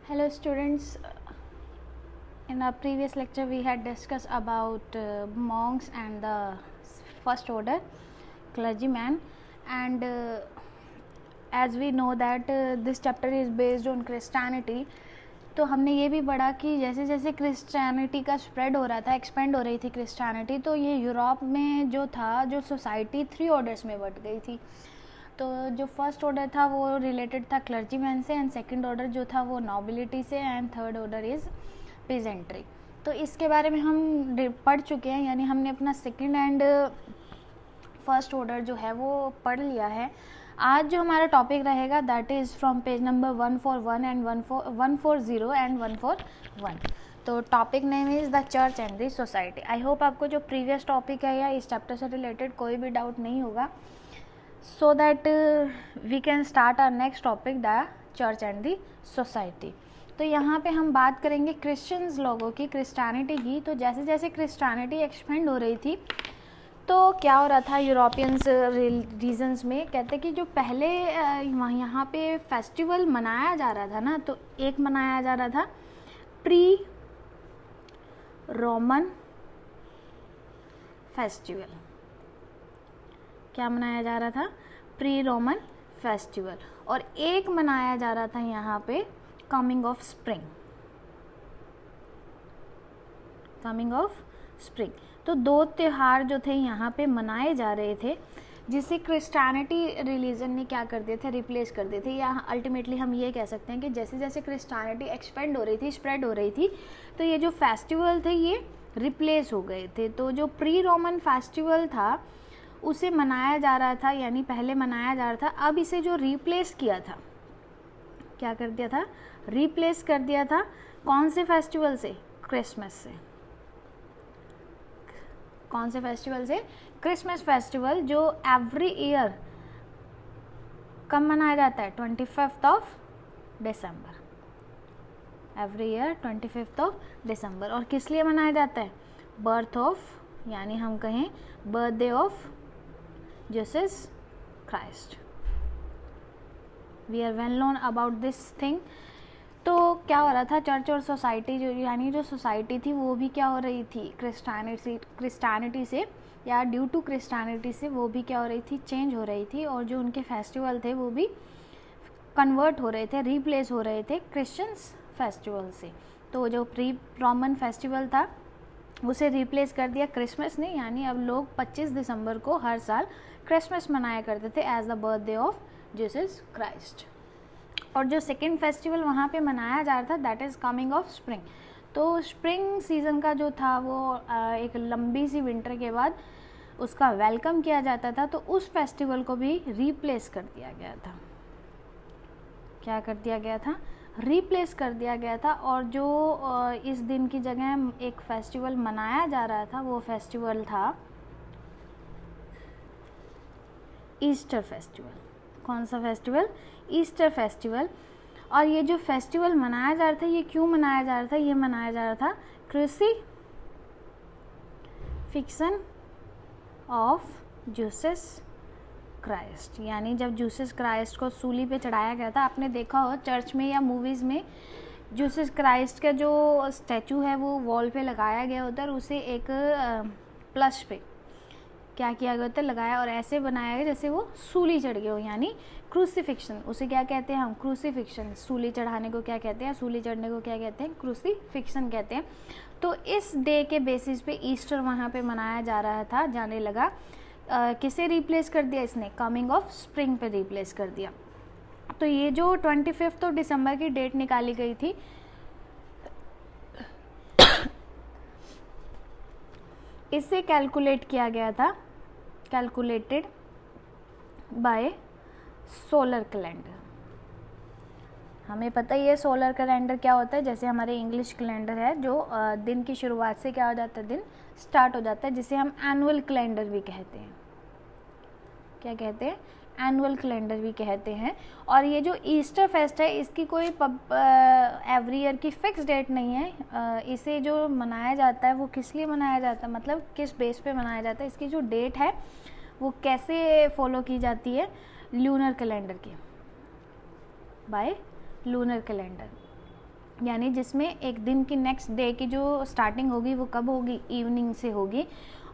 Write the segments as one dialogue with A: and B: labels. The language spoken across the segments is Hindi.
A: Hello students, in our previous lecture we had discussed about monks and the first order clergyman, and as we know that this chapter is based on Christianity. तो हमने ये भी पढ़ा कि जैसे जैसे क्रिश्चियनिटी का स्प्रेड हो रहा था, एक्सपेंड हो रही थी क्रिश्चियनिटी, तो ये यूरोप में जो था, जो सोसाइटी 3 ऑर्डर्स में बट गई थी। तो जो फर्स्ट ऑर्डर था वो रिलेटेड था क्लर्जीमैन से, एंड सेकंड ऑर्डर जो था वो नॉबिलिटी से, and third order is peasantry. तो इसके बारे में हम पढ़ चुके हैं, यानी हमने अपना सेकंड एंड फर्स्ट ऑर्डर जो है वो पढ़ लिया है। आज जो हमारा टॉपिक रहेगा that is from page number 141 and 140 and 141। तो topic name is the church and the society. I hope आपको जो प्रीवियस टॉपिक है या इस चैप्टर से रिलेटेड कोई भी डाउट नहीं होगा, so that we can start our next topic, the church and the society। तो यहाँ पे हम बात करेंगे क्रिश्चियंस लोगों की, क्रिश्चियनिटी की। तो जैसे जैसे क्रिश्चियनिटी एक्सपेंड हो रही थी तो क्या हो रहा था यूरोपियंस रीजन्स में, कहते कि जो पहले यहाँ पे फेस्टिवल मनाया जा रहा था ना, तो एक मनाया जा रहा था प्री रोमन फेस्टिवल। क्या मनाया जा रहा था? Pre Roman festival. और एक मनाया जा रहा था यहाँ पे coming of spring, coming of spring. तो 2 त्यौहार जो थे यहाँ पे मनाए जा रहे थे, जिसे क्रिश्चियनिटी रिलीजन ने क्या कर दिए थे, रिप्लेस कर दिए थे। या अल्टीमेटली हम ये कह सकते हैं कि जैसे जैसे क्रिश्चियनिटी एक्सपेंड हो रही थी, स्प्रेड हो रही थी, तो ये जो फेस्टिवल थे ये रिप्लेस हो गए थे। तो जो प्री रोमन फेस्टिवल था उसे मनाया जा रहा था, यानी पहले मनाया जा रहा था, अब इसे जो रिप्लेस किया था, क्या कर दिया था? रिप्लेस कर दिया था। कौन से फेस्टिवल से? क्रिसमस से। कौन से फेस्टिवल से? क्रिसमस फेस्टिवल, जो एवरी ईयर कब मनाया जाता है? 25 of December. Every year 25 of December. और किस लिए मनाया जाता है? बर्थ ऑफ, यानी हम कहें birthday of Jesus Christ. We are well known about this thing. तो क्या हो रहा था, चर्च और सोसाइटी जो, यानी जो सोसाइटी थी वो भी क्या हो रही थी, क्रिश्चियनिटी से या ड्यू टू क्रिश्चियनिटी से वो भी क्या हो रही थी, चेंज हो रही थी। और जो उनके फेस्टिवल थे वो भी कन्वर्ट हो रहे थे, रिप्लेस हो रहे थे क्रिश्चियंस फेस्टिवल से। तो जो प्री रोमन फेस्टिवल था उसे रिप्लेस कर दिया क्रिसमस ने, यानी अब लोग 25 दिसंबर को हर साल क्रिसमस मनाया करते थे as the birthday of Jesus Christ. और जो सेकेंड फेस्टिवल वहाँ पे मनाया जा रहा था that is coming of spring. तो स्प्रिंग सीज़न का जो था वो एक लंबी सी विंटर के बाद उसका वेलकम किया जाता था, तो उस फेस्टिवल को भी रिप्लेस कर दिया गया था। क्या कर दिया गया था? रिप्लेस कर दिया गया था। और जो इस दिन की जगह एक फेस्टिवल मनाया जा रहा था वो फेस्टिवल था ईस्टर फेस्टिवल। कौन सा फेस्टिवल? Easter festival. और ये जो फेस्टिवल मनाया जा रहा था ये क्यों मनाया जा रहा था? ये मनाया जा रहा था क्रूसिफिक्शन ऑफ जीसस क्राइस्ट, यानी जब जीसस क्राइस्ट को सूली पे चढ़ाया गया था। आपने देखा हो चर्च में या मूवीज़ में जीसस क्राइस्ट का जो स्टैचू है वो वॉल पे लगाया गया होता है, और उसे एक प्लस पे क्या किया गया होता है, लगाया और ऐसे बनाया गया जैसे वो सूली चढ़ गए हो, यानी क्रूसीफिक्शन। उसे क्या कहते हैं हम? क्रूसीफिक्शन। सूली चढ़ाने को क्या कहते हैं? सूली चढ़ने को क्या कहते हैं? क्रूसीफिक्शन कहते हैं। तो इस डे के बेसिस पे ईस्टर वहाँ पे मनाया जा रहा था, जाने लगा। किसे रिप्लेस कर दिया इसने? कमिंग ऑफ स्प्रिंग पे रिप्लेस कर दिया। तो ये जो 25 ऑफ दिसंबर की डेट निकाली गई थी इसे कैलकुलेट किया गया था, कैलकुलेटेड बाय सोलर कैलेंडर। हमें पता ही है सोलर कैलेंडर क्या होता है। जैसे हमारे इंग्लिश कैलेंडर है जो दिन की शुरुआत से क्या हो जाता है, दिन स्टार्ट हो जाता है, जिसे हम एनुअल कैलेंडर भी कहते हैं। क्या कहते हैं? एनुअल कैलेंडर भी कहते हैं। और ये जो ईस्टर फेस्ट है इसकी कोई एवरी ईयर की फिक्स डेट नहीं है। इसे जो मनाया जाता है वो किस लिए मनाया जाता है, मतलब किस बेस पे मनाया जाता है, इसकी जो डेट है वो कैसे फॉलो की जाती है? लूनर कैलेंडर की, बाय लूनर कैलेंडर। यानी जिसमें एक दिन की नेक्स्ट डे की जो स्टार्टिंग होगी वो कब होगी, इवनिंग से होगी,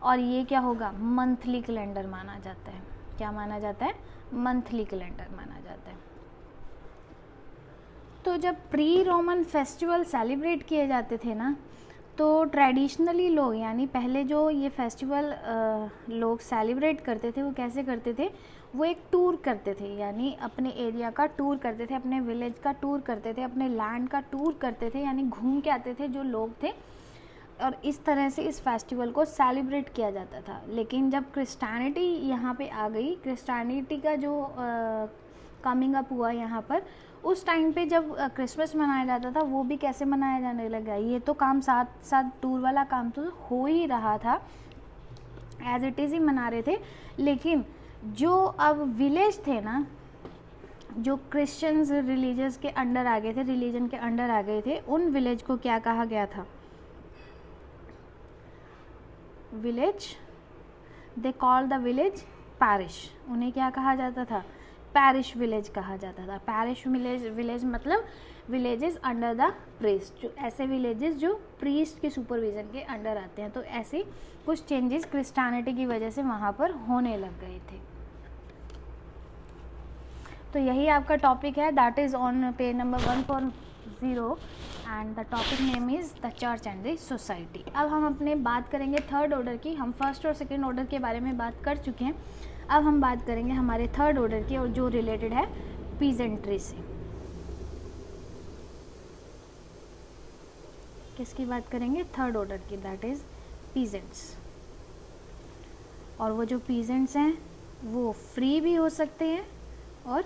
A: और ये क्या होगा, मंथली कैलेंडर माना जाता है। क्या माना जाता है, मंथली कैलेंडर माना जाता है। तो जब प्री रोमन फेस्टिवल सेलिब्रेट किए जाते थे ना, तो ट्रेडिशनली लोग, यानी पहले जो ये फेस्टिवल लोग सेलिब्रेट करते थे वो कैसे करते थे, वो एक टूर करते थे, यानी अपने एरिया का टूर करते थे, अपने विलेज का टूर करते थे, अपने लैंड का टूर करते थे, यानी घूम के आते थे जो लोग थे, और इस तरह से इस फेस्टिवल को सेलिब्रेट किया जाता था। लेकिन जब क्रिश्चियनिटी यहाँ पे आ गई, क्रिश्चियनिटी का जो कमिंग अप हुआ यहाँ पर, उस टाइम पे जब क्रिसमस मनाया जाता था वो भी कैसे मनाया जाने लगा। ये तो काम साथ साथ टूर वाला काम तो हो ही रहा था, एज इट इज़ ही मना रहे थे, लेकिन जो अब विलेज थे ना, जो क्रिश्चियंस रिलीजियस के अंडर आ गए थे, रिलीजन के अंडर आ गए थे, उन विलेज को क्या कहा गया था, village, they call the village parish. उन्हें क्या कहा जाता था, पैरिश विलेज कहा जाता था। पैरिश विलेज मतलब विलेजेस अंडर द प्रीस्ट, जो ऐसे विलेजेस जो प्रीस्ट के सुपरविजन के अंडर आते हैं। तो ऐसे कुछ चेंजेस क्रिश्चियनिटी की वजह से वहाँ पर होने लग गए थे। तो यही आपका टॉपिक है, that is on page number 140 and the topic name is the church and the society. अब हम अपने बात करेंगे थर्ड ऑर्डर की। हम फर्स्ट और सेकेंड ऑर्डर के बारे में बात कर चुके हैं, अब हम बात करेंगे हमारे थर्ड ऑर्डर की, और जो रिलेटेड है पीजेंट्री से। किसकी बात करेंगे, थर्ड ऑर्डर की, दैट इज़ पीजेंट्स। और वो जो पीजेंट्स हैं वो फ्री भी हो सकते हैं और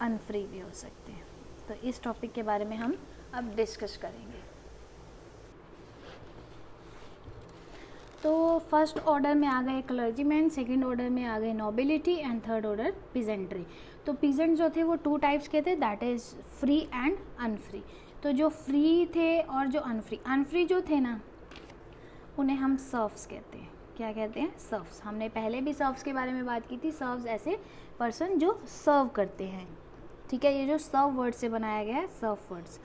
A: अनफ्री भी हो सकते हैं। तो इस टॉपिक के बारे में हम अब डिस्कस करेंगे। तो फर्स्ट ऑर्डर में आ गए क्लर्जीमैन, सेकंड ऑर्डर में आ गए nobility, and third order peasantry. तो पीजेंट जो थे वो टू टाइप्स के थे, दैट इज़ फ्री एंड अनफ्री। तो जो फ्री थे और जो अनफ्री जो थे ना, उन्हें हम सर्व्स कहते हैं। क्या कहते हैं, सर्व्स। हमने पहले भी सर्व्स के बारे में बात की थी। सर्व्स ऐसे पर्सन जो सर्व करते हैं, ठीक है, ये जो सर्व वर्ड से बनाया गया है, सर्व वर्ड्स।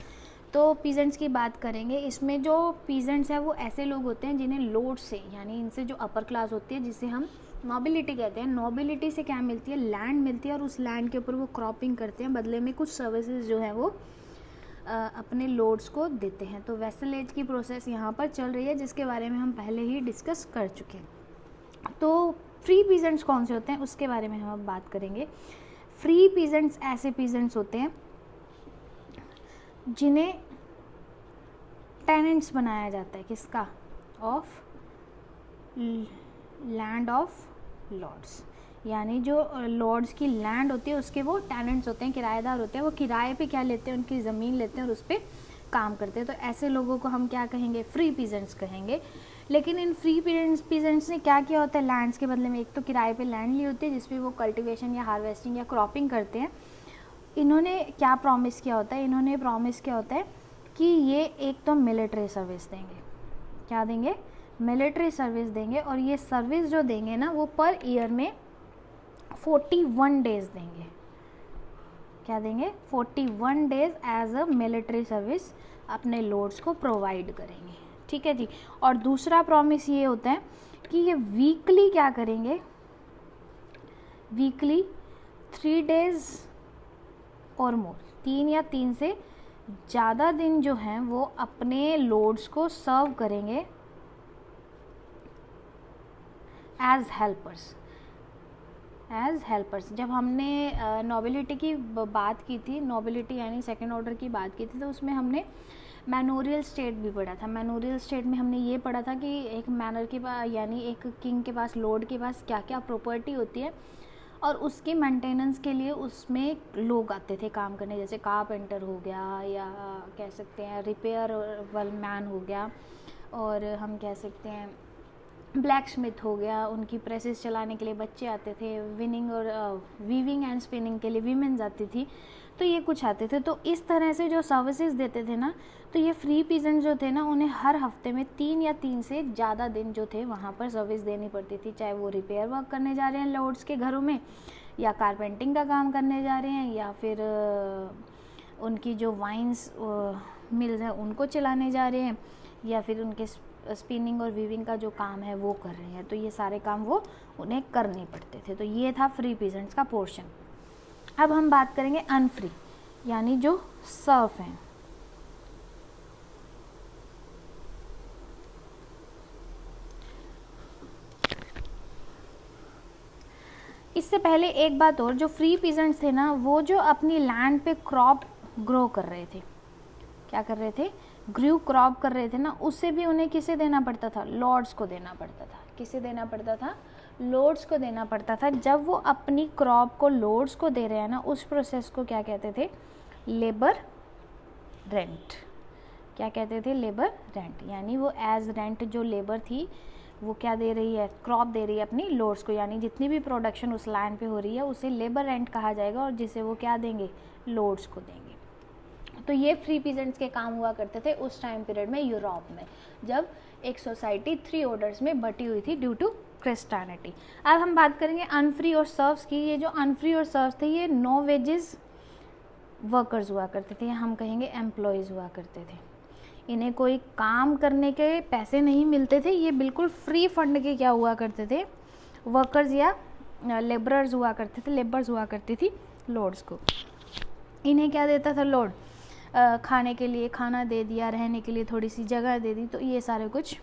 A: तो पीजेंट्स की बात करेंगे। इसमें जो पीजेंट्स हैं वो ऐसे लोग होते हैं जिन्हें लोड से, यानी इनसे जो अपर क्लास होती है, जिसे हम नोबिलिटी कहते हैं, नोबिलिटी से क्या मिलती है, लैंड मिलती है, और उस लैंड के ऊपर वो क्रॉपिंग करते हैं, बदले में कुछ सर्विसेज जो है वो अपने लोड्स को देते हैं। तो वेसलेज की प्रोसेस यहाँ पर चल रही है, जिसके बारे में हम पहले ही डिस्कस कर चुके हैं। तो फ्री पीजेंट्स कौन से होते हैं उसके बारे में हम अब बात करेंगे। फ्री पीजेंट्स ऐसे पीजेंट्स होते हैं जिन्हें टेनेंट्स बनाया जाता है, किसका, ऑफ लैंड ऑफ लॉर्ड्स, यानी जो लॉर्ड्स की लैंड होती है उसके वो टेनेंट्स होते हैं, किराएदार होते हैं। वो किराए पे क्या लेते हैं, उनकी ज़मीन लेते हैं और उस पर काम करते हैं। तो ऐसे लोगों को हम क्या कहेंगे, फ्री पीजेंट्स कहेंगे। लेकिन इन फ्री पीजेंट्स ने क्या किया होता है, लैंड्स के बदले में एक तो किराए पे लैंड ली होती है जिसपे वो कल्टीवेशन या हार्वेस्टिंग या क्रॉपिंग करते हैं। इन्होंने क्या प्रॉमिस किया होता है, इन्होंने प्रॉमिस किया होता है कि ये एक तो मिलिट्री सर्विस देंगे। क्या देंगे, मिलिट्री सर्विस देंगे, और ये सर्विस जो देंगे ना वो पर ईयर में 41 डेज देंगे। क्या देंगे, 41 days as a military service अपने लोड्स को प्रोवाइड करेंगे, ठीक है जी। और दूसरा प्रॉमिस ये होता है कि ये वीकली क्या करेंगे, वीकली 3 डेज और मोर, 3 या 3 से ज़्यादा दिन जो हैं वो अपने लोड्स को सर्व करेंगे एज हेल्पर्स। As helpers. जब हमने नोबिलिटी की बात की थी, नोबिलिटी यानी सेकेंड ऑर्डर की बात की थी, तो उसमें हमने मैनोरियल स्टेट भी पढ़ा था। मैनोरियल स्टेट में हमने ये पढ़ा था कि एक मैनर के पास, यानी एक किंग के पास, लॉर्ड के पास क्या क्या प्रॉपर्टी होती है, और उसके मेंटेनेंस के लिए उसमें लोग आते थे काम करने, जैसे कारपेंटर हो गया, या कह सकते हैं रिपेयर वाल मैन हो गया, और हम कह सकते हैं ब्लैक स्मिथ हो गया, उनकी प्रेसेस चलाने के लिए बच्चे आते थे, विनिंग और वीविंग एंड स्पिनिंग के लिए वीमेंस आती थी, तो ये कुछ आते थे। तो इस तरह से जो सर्विसेज देते थे ना, तो ये फ्री पीजेंट जो थे ना, उन्हें हर हफ्ते में 3 या 3 से ज़्यादा दिन जो थे वहाँ पर सर्विस देनी पड़ती थी, चाहे वो रिपेयर वर्क करने जा रहे हैं लॉर्ड्स के घरों में, या कारपेंटिंग का काम करने जा रहे हैं, या फिर उनकी जो वाइन्स मिल्स हैं उनको चलाने जा रहे हैं, या फिर उनके स्पिनिंग और वीविंग का जो काम है वो कर रहे हैं। तो ये सारे काम वो उन्हें करने पड़ते थे। तो ये था फ्री पीजेंट्स का पोर्शन। अब हम बात करेंगे अनफ्री, यानी जो सर्फ हैं। इससे पहले एक बात और, जो फ्री पीजेंट्स थे ना, वो जो अपनी लैंड पे क्रॉप ग्रो कर रहे थे, क्या कर रहे थे, ग्रू क्रॉप कर रहे थे ना, उससे भी उन्हें किसे देना पड़ता था, लॉर्ड्स को देना पड़ता था। किसे देना पड़ता था, लॉर्ड्स को देना पड़ता था। जब वो अपनी क्रॉप को लॉर्ड्स को दे रहे हैं ना, उस प्रोसेस को क्या कहते थे, लेबर रेंट। क्या कहते थे, लेबर रेंट। यानी वो एज रेंट जो लेबर थी वो क्या दे रही है, क्रॉप दे रही है अपनी लॉर्ड्स को, यानी जितनी भी प्रोडक्शन उस लैंड पे हो रही है उसे लेबर रेंट कहा जाएगा, और जिसे वो क्या देंगे, लॉर्ड्स को देंगे। तो ये फ्री पीजेंट्स के काम हुआ करते थे उस टाइम पीरियड में यूरोप में, जब एक सोसाइटी 3 ऑर्डर्स में बटी हुई थी ड्यू टू क्रिस्टियनिटी। अब हम बात करेंगे अनफ्री और सर्व्स की। ये जो अनफ्री और सर्व्स थे ये नो वेजेस वर्कर्स हुआ करते थे, हम कहेंगे एम्प्लॉयज़ हुआ करते थे। इन्हें कोई काम करने के पैसे नहीं मिलते थे, ये बिल्कुल फ्री फंड के क्या हुआ करते थे, वर्कर्स या लेबरर्स हुआ करते थे, लेबर्स हुआ करती थी लॉर्ड्स को। इन्हें क्या देता था लॉर्ड, खाने के लिए खाना दे दिया, रहने के लिए थोड़ी सी जगह दे दी, तो ये सारे कुछ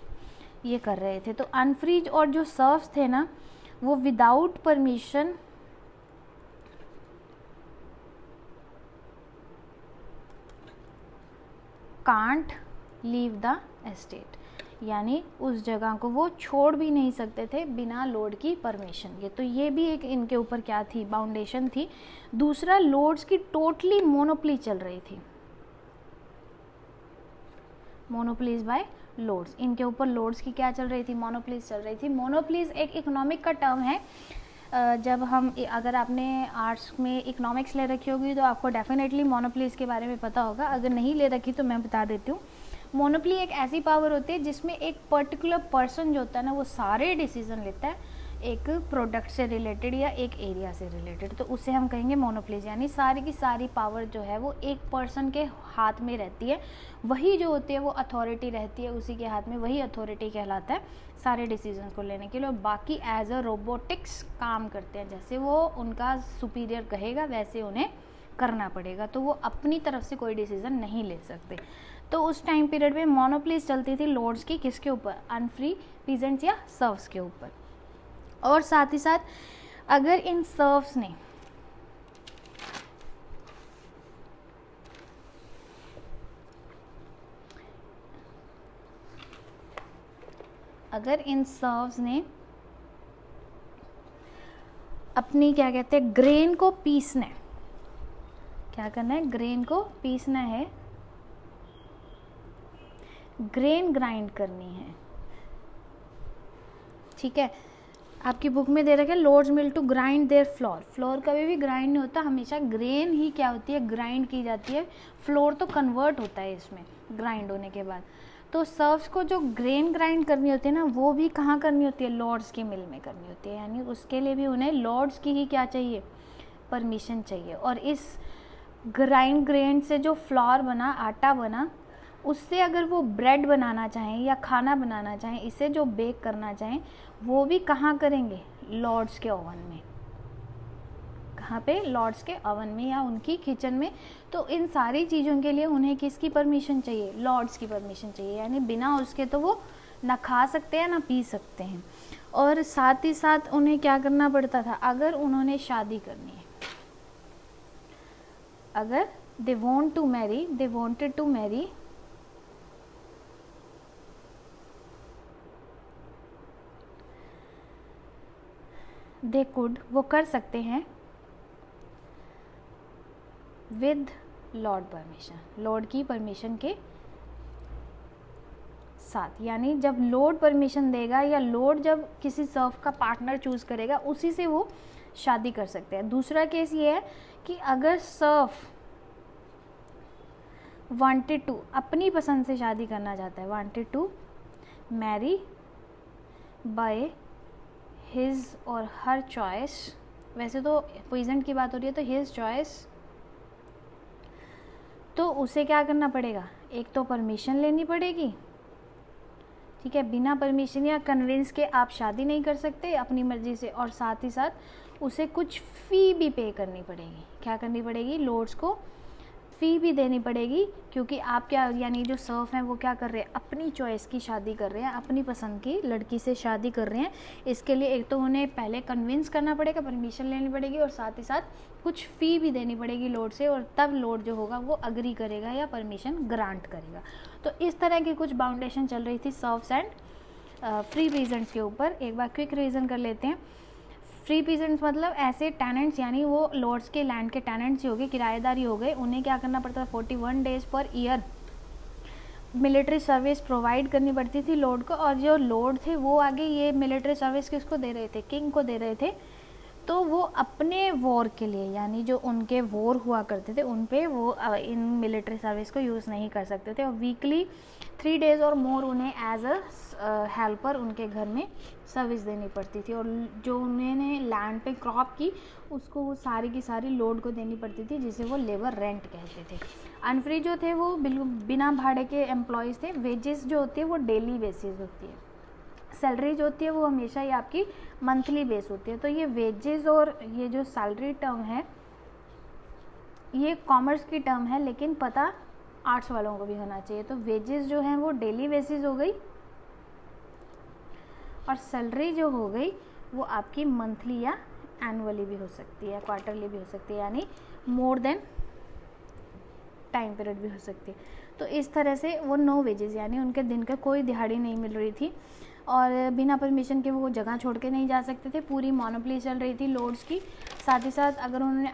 A: ये कर रहे थे। तो अनफ्री और जो सर्व्स थे ना, वो without permission can't leave the estate, यानी उस जगह को वो छोड़ भी नहीं सकते थे बिना लॉर्ड की परमिशन के। तो ये भी एक इनके ऊपर क्या थी, बाउंडेशन थी। दूसरा, लॉर्ड्स की टोटली मोनोपली चल रही थी, मोनोपलीज बाय लॉर्ड्स। इनके ऊपर लॉर्ड्स की क्या चल रही थी, मोनोपलीज चल रही थी। मोनोपलीज एक इकोनॉमिक का टर्म है। जब हम, अगर आपने आर्ट्स में इकोनॉमिक्स ले रखी होगी तो आपको डेफिनेटली मोनोपलीज के बारे में पता होगा, अगर नहीं ले रखी तो मैं बता देती हूँ। मोनोपली एक ऐसी पावर होती है जिसमें एक पर्टिकुलर पर्सन जो होता है ना, वो सारे डिसीजन लेता है एक प्रोडक्ट से रिलेटेड या एक एरिया से रिलेटेड, तो उसे हम कहेंगे मोनोपलीज। यानी सारी की सारी पावर जो है वो एक पर्सन के हाथ में रहती है, वही जो होती है वो अथॉरिटी रहती है उसी के हाथ में, वही अथॉरिटी कहलाता है सारे डिसीजंस को लेने के लिए। और बाकी एज अ रोबोटिक्स काम करते हैं, जैसे वो उनका सुपीरियर कहेगा वैसे उन्हें करना पड़ेगा, तो वो अपनी तरफ से कोई डिसीजन नहीं ले सकते। तो उस टाइम पीरियड में मोनोपलीज चलती थी लॉर्ड्स की, किसके ऊपर, अनफ्री पीजेंट्स या सर्व्स के ऊपर। और साथ ही साथ अगर इन सर्व्स ने अपनी क्या कहते हैं, ग्रेन को पीसना है, क्या करना है, ग्रेन को पीसना है, ग्रेन ग्राइंड करनी है, ठीक है। आपकी बुक में दे रखा है lords mill to grind their flour. Flour कभी भी ग्राइंड नहीं होता, हमेशा ग्रेन ही क्या होती है, ग्राइंड की जाती है। फ्लोर तो कन्वर्ट होता है इसमें ग्राइंड होने के बाद। तो सर्व्स को जो ग्रेन ग्राइंड करनी होती है ना, वो भी कहाँ करनी होती है, लॉर्ड्स की मिल में करनी होती है। यानी उसके लिए भी उन्हें लॉर्ड्स की ही क्या चाहिए, परमिशन चाहिए। और इस ग्राइंड ग्रेन से जो फ्लोर बना, आटा बना, उससे अगर वो ब्रेड बनाना चाहें या खाना बनाना चाहें, इसे जो बेक करना चाहें, वो भी कहाँ करेंगे, लॉर्ड्स के ओवन में। कहाँ पे, लॉर्ड्स के ओवन में या उनकी किचन में। तो इन सारी चीज़ों के लिए उन्हें किसकी परमिशन चाहिए, लॉर्ड्स की परमिशन चाहिए। यानी बिना उसके तो वो ना खा सकते हैं ना पी सकते हैं। और साथ ही साथ उन्हें क्या करना पड़ता था, अगर उन्होंने शादी करनी है, अगर they wanted to marry, they could, वो कर सकते हैं विद लॉर्ड परमिशन, लॉर्ड की परमिशन के साथ। यानी जब लॉर्ड परमिशन देगा या लॉर्ड जब किसी सर्व का पार्टनर चूज करेगा, उसी से वो शादी कर सकते हैं। दूसरा केस ये है कि अगर सर्व वांटेड टू, अपनी पसंद से शादी करना चाहता है, wanted to marry by his और हर चॉइस, वैसे तो पीजेंट की बात हो रही है तो हिज चॉइस तो उसे क्या करना पड़ेगा, एक तो परमिशन लेनी पड़ेगी, ठीक है, बिना परमिशन या कन्विंस के आप शादी नहीं कर सकते अपनी मर्ज़ी से, और साथ ही साथ उसे कुछ फ़ी भी पे करनी पड़ेगी। क्या करनी पड़ेगी, लॉर्ड्स को फ़ी भी देनी पड़ेगी, क्योंकि आप क्या, यानी जो सर्फ हैं वो क्या कर रहे हैं, अपनी चॉइस की शादी कर रहे हैं, अपनी पसंद की लड़की से शादी कर रहे हैं। इसके लिए एक तो उन्हें पहले कन्विंस करना पड़ेगा, परमिशन लेनी पड़ेगी, और साथ ही साथ कुछ फ़ी भी देनी पड़ेगी लॉर्ड से, और तब लॉर्ड जो होगा वो अग्री करेगा या परमिशन ग्रांट करेगा। तो इस तरह की कुछ बाउंडेशन चल रही थी सर्व्स एंड फ्री पीजेंट्स के ऊपर। एक बार क्विक रिवीजन कर लेते हैं। फ्री पीजेंट्स मतलब ऐसे टेनेंट्स, यानी वो लॉर्ड्स के लैंड के टेनेंट्स ही हो गए, किराएदार ही हो गए, उन्हें क्या करना पड़ता था, 41 days per year military service provide करनी पड़ती थी लॉर्ड को। और जो लॉर्ड थे वो आगे ये मिलिट्री सर्विस किसको दे रहे थे, किंग को दे रहे थे। तो वो अपने वॉर के लिए, यानी जो उनके वॉर हुआ करते थे उन पे वो इन मिलिट्री सर्विस को यूज़ नहीं कर सकते थे, और वीकली 3 डेज़ और मोर उन्हें एज अ हेल्पर उनके घर में सर्विस देनी पड़ती थी। और जो उन्होंने लैंड पे क्रॉप की उसको वो सारी की सारी लॉर्ड को देनी पड़ती थी, जिसे वो लेबर रेंट कहते थे। अनफ्री जो थे वो बिल्कुल बिना भाड़े के एम्प्लॉयज़ थे। वेजेस जो होती है वो डेली बेसिस होती है, सैलरी जो होती है वो हमेशा ही आपकी मंथली बेस होती है। तो ये वेजेस और ये जो सैलरी टर्म है ये कॉमर्स की टर्म है, लेकिन पता आर्ट्स वालों को भी होना चाहिए। तो वेजेस जो हैं वो डेली बेसिस हो गई, और सैलरी जो हो गई वो आपकी मंथली या एनुअली भी हो सकती है, क्वार्टरली भी हो सकती है, यानी मोर देन टाइम पीरियड भी हो सकती है। तो इस तरह से वो नो वेजेस, यानी उनके दिन का कोई दिहाड़ी नहीं मिल रही थी, और बिना परमिशन के वो जगह छोड़ के नहीं जा सकते थे। पूरी मोनोपोली चल रही थी लॉर्ड्स की। साथ ही साथ अगर उन्होंने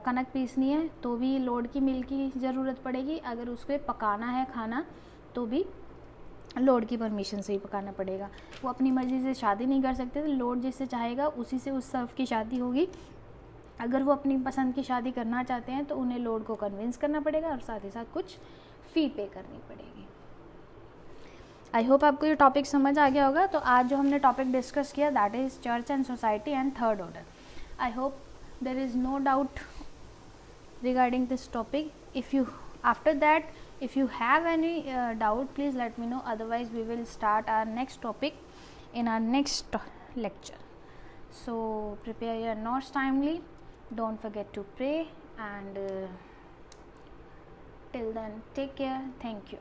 A: कनक पीसनी है तो भी लॉर्ड की मिल की ज़रूरत पड़ेगी, अगर उसको पकाना है खाना तो भी लॉर्ड की परमिशन से ही पकाना पड़ेगा। वो अपनी मर्ज़ी से शादी नहीं कर सकते थे, लॉर्ड जिससे चाहेगा उसी से उस सर्फ की शादी होगी। अगर वो अपनी पसंद की शादी करना चाहते हैं तो उन्हें लॉर्ड को कन्विंस करना पड़ेगा, और साथ ही साथ कुछ फ़ी पे करनी पड़ेगी। आई होप आपको ये टॉपिक समझ आ गया होगा। तो आज जो हमने टॉपिक डिस्कस किया that is church and society and third order. I hope there is no doubt regarding this topic. If you after that if you have any doubt, please let me know, otherwise we will start our next topic in our next lecture. So prepare your notes timely, don't forget to pray, and till then take care. Thank you.